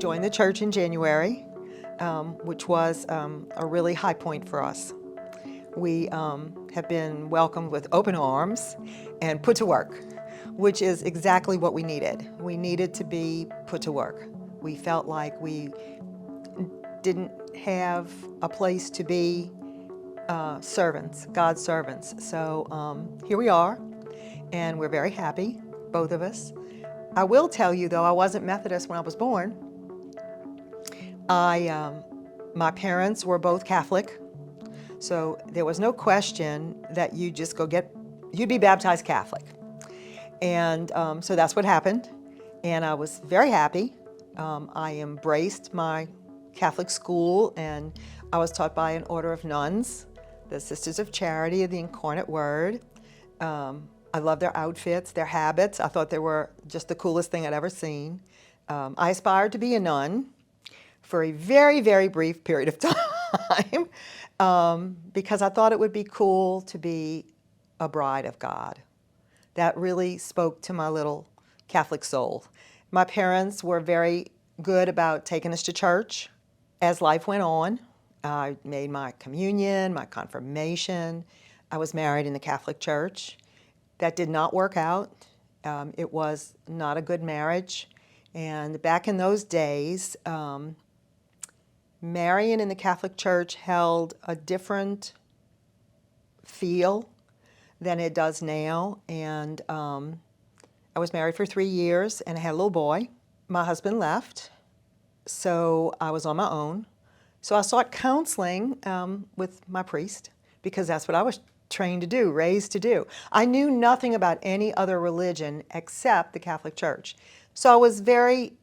joined the church in January, which was a really high point for us. We have been welcomed with open arms and put to work, which is exactly what we needed. We needed to be put to work. We felt like we didn't have a place to be servants, God's servants. So here we are, and we're very happy, both of us. I will tell you, though, I wasn't Methodist when I was born. My parents were both Catholic, so there was no question that you'd be baptized Catholic. And so that's what happened, and I was very happy. I embraced my Catholic school, and I was taught by an order of nuns, the Sisters of Charity of the Incarnate Word. I loved their outfits, their habits. I thought they were just the coolest thing I'd ever seen. I aspired to be a nun for a very, very brief period of time because I thought it would be cool to be a bride of God. That really spoke to my little Catholic soul. My parents were very good about taking us to church. As life went on, I made my communion, my confirmation. I was married in the Catholic Church. That did not work out. It was not a good marriage. And back in those days, marrying in the Catholic Church held a different feel than it does now. And I was married for 3 years, and I had a little boy. My husband left, so I was on my own. So I sought counseling with my priest, because that's what I was trained to do, raised to do. I knew nothing about any other religion except the Catholic Church. So I was very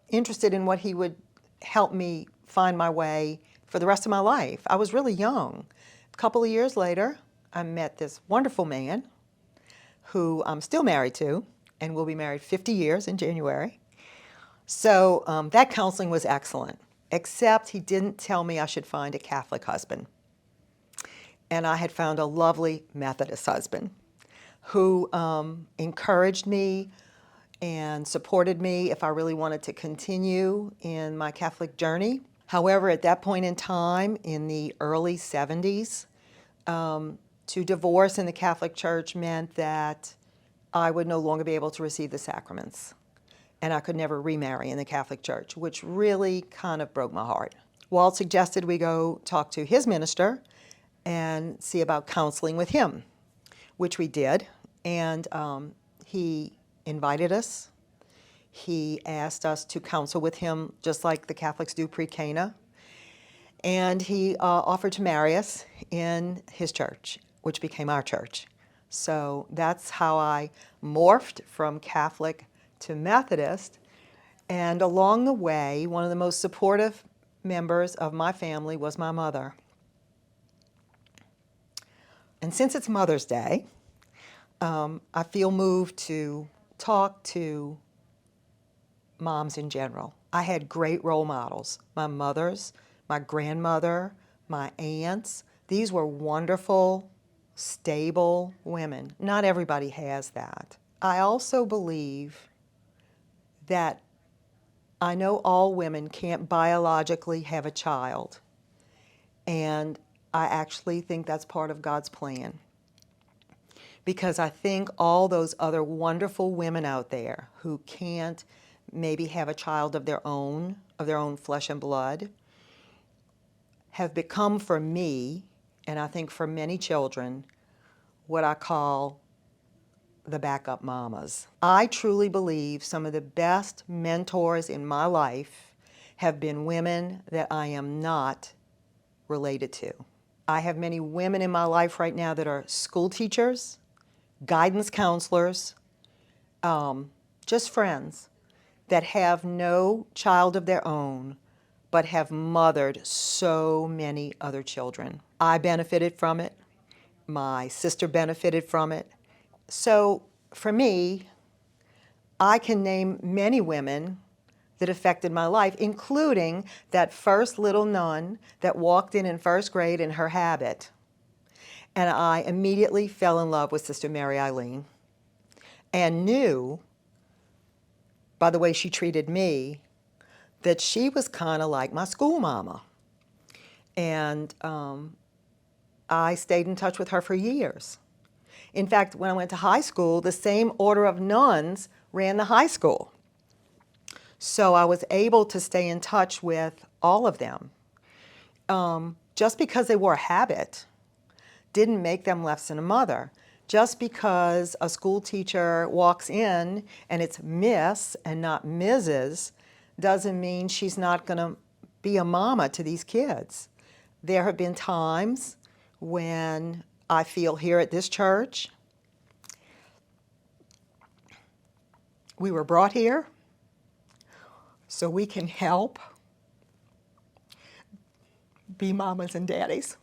interested in what he would help me find my way for the rest of my life. I was really young. A couple of years later, I met this wonderful man who I'm still married to, and we'll be married 50 years in January. So that counseling was excellent, except he didn't tell me I should find a Catholic husband. And I had found a lovely Methodist husband who encouraged me and supported me if I really wanted to continue in my Catholic journey. However, at that point in time, in the early 70s, to divorce in the Catholic Church meant that I would no longer be able to receive the sacraments, and I could never remarry in the Catholic Church, which really kind of broke my heart. Walt suggested we go talk to his minister and see about counseling with him, which we did. And he invited us. He asked us to counsel with him just like the Catholics do pre-Cana. And he offered to marry us in his church, which became our church. So that's how I morphed from Catholic to Methodist. And along the way, one of the most supportive members of my family was my mother. And since it's Mother's Day, I feel moved to talk to moms in general. I had great role models. My mothers, my grandmother, my aunts. These were wonderful, stable women. Not everybody has that. I also believe that I know all women can't biologically have a child, and I actually think that's part of God's plan, because I think all those other wonderful women out there who can't maybe have a child of their own flesh and blood, have become for me, and I think for many children, what I call the backup mamas. I truly believe some of the best mentors in my life have been women that I am not related to. I have many women in my life right now that are school teachers, guidance counselors, just friends that have no child of their own, but have mothered so many other children. I benefited from it. My sister benefited from it. So for me, I can name many women that affected my life, including that first little nun that walked in first grade in her habit. And I immediately fell in love with Sister Mary Eileen and knew by the way she treated me that she was kind of like my school mama. And I stayed in touch with her for years. In fact, when I went to high school, the same order of nuns ran the high school. So I was able to stay in touch with all of them. Just because they wore a habit didn't make them less than a mother. Just because a school teacher walks in and it's Miss and not Mrs. doesn't mean she's not going to be a mama to these kids. There have been times when I feel here at this church, we were brought here so we can help be mamas and daddies.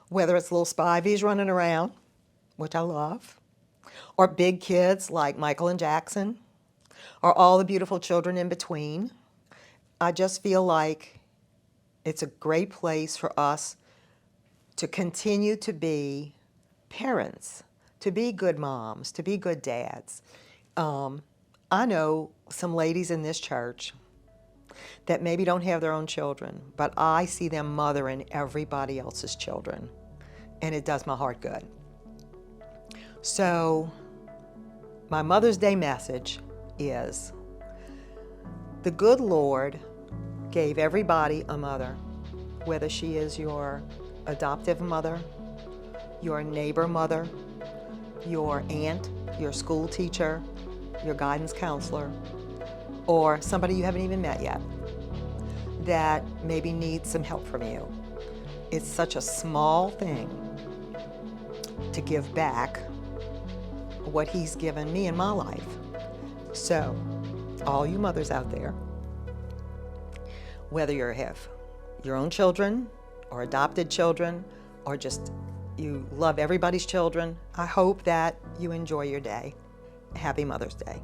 Whether it's little spivies running around, which I love, or big kids like Michael and Jackson, or all the beautiful children in between. I just feel like it's a great place for us to continue to be parents, to be good moms, to be good dads. I know some ladies in this church that maybe don't have their own children, but I see them mothering everybody else's children, and it does my heart good. So my Mother's Day message is, the good Lord gave everybody a mother, whether she is your adoptive mother, your neighbor mother, your aunt, your school teacher, your guidance counselor, or somebody you haven't even met yet that maybe needs some help from you. It's such a small thing to give back what He's given me in my life. So, all you mothers out there, whether you have your own children or adopted children or just you love everybody's children, I hope that you enjoy your day. Happy Mother's Day.